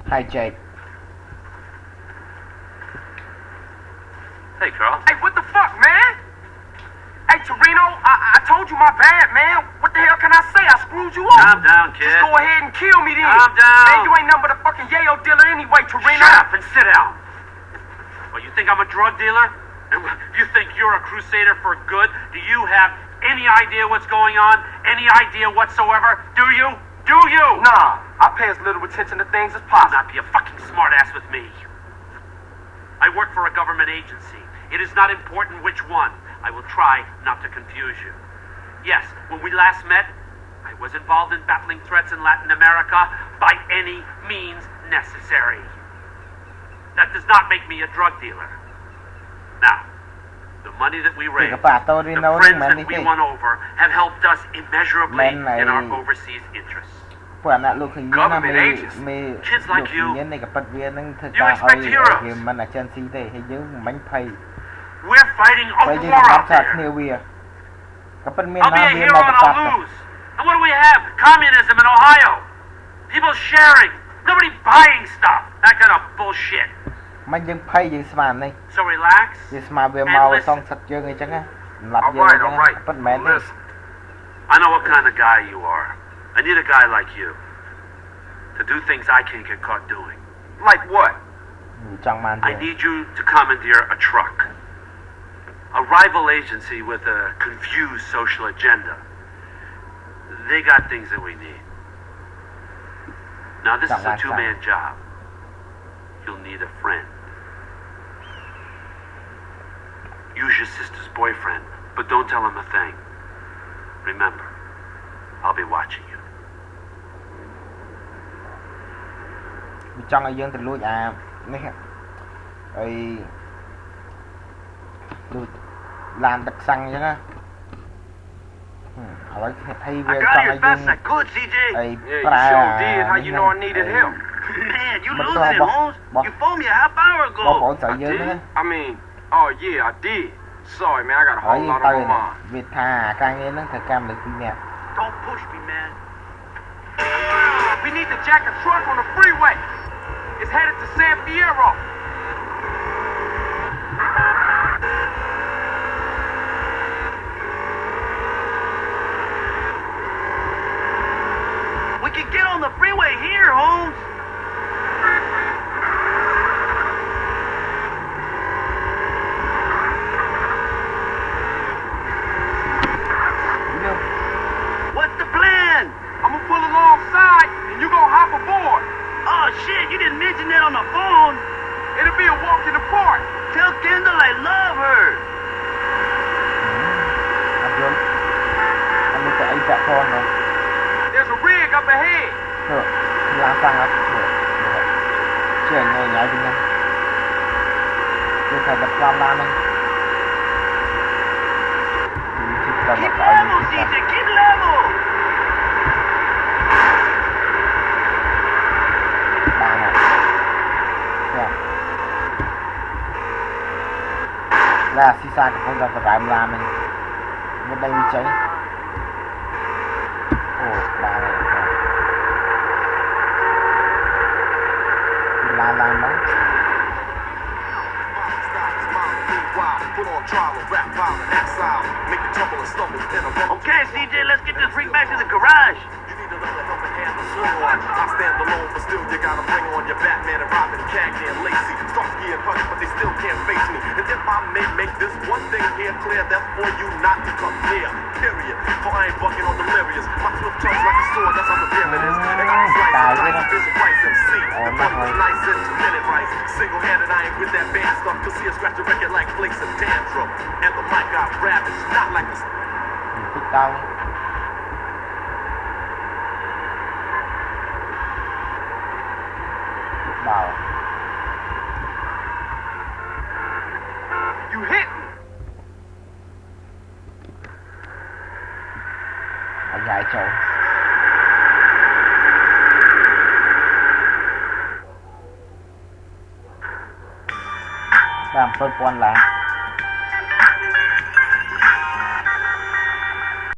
Hi, Jake. Hey, Carl. Hey, what the fuck, man? Hey, Torino, I told you my bad, man. What the hell can I say? I screwed you up. Calm down, kid. Just go ahead and kill me then. Calm down. Man, you ain't nothing but a fucking yayo dealer anyway, Torino. Shut up and sit down. Well, you think I'm a drug dealer? And you think you're a crusader for good? Do you have any idea what's going on? Any idea whatsoever? Do you? Do you? Nah, I pay as little attention to things as possible. Not be a fucking smartass with me. I work for a government agency. It is not important which one. I will try not to confuse you. Yes, when we last met, I was involved in battling threats in Latin America by any means necessary. That does not make me a drug dealer. Now, the money that we raised, the friends that we won over, have helped us immeasurably in our overseas interests. Government agents, kids like you expect heroes. We're fighting a war out there. I'll be a hero and I'll lose. And what do we have? Communism in Ohio. People sharing. Nobody buying stuff. That kind of bullshit. So relax and listen. Alright. Listen. I know what kind of guy you are. I need a guy like you to do things I can't get caught doing. Like what? I need you to commandeer a truck. A rival agency with a confused social agenda. They got things that we need. Now this is a two-man job. You'll need a friend. Use your sister's boyfriend, but don't tell him a thing. Remember, I'll be watching you. Làm đặc xăng chứ á. I got here as best as I could, CJ. Yeah, you sure did. How you know I needed help? Man, you losing it, Holmes. You phoned me a half hour ago. I did? I mean, oh yeah, I did. Sorry, man, I got a whole lot on my mind. Don't push me, man. We need to jack a truck on the freeway. It's headed to San Fierro. We can get on the freeway here, Holmes. What's the plan? I'm gonna pull alongside and you gonna hop aboard. Oh shit, you didn't mention that on the phone. It'll be a walk in the park. Tell Kendall I love her. There's a rig up ahead. Keep level, CJ, keep level. Là xì xa của không gặp phải làm mình bên đây cháy. Ồ, bà này làm đó. Okay, CJ, let's get this freak back to the garage. I stand alone, but still you gotta bring on your Batman and Robin, Cagney and Lacey. Starsky and Hutch, but they still can't face me. And if I may make this one thing here clear, that's for you not to come near. Period. For I ain't bucking on delirious. My swift tongue's like a sword, that's how severe it is. And I can slice and dice this Price MC. The funny nice and minute rice. Single-handed, I ain't with that band stuff. Cause see, I scratch a record like flakes and tantrum. And the mic got ravaged, not like a... You hit me. Dài trời. Làm phân quan là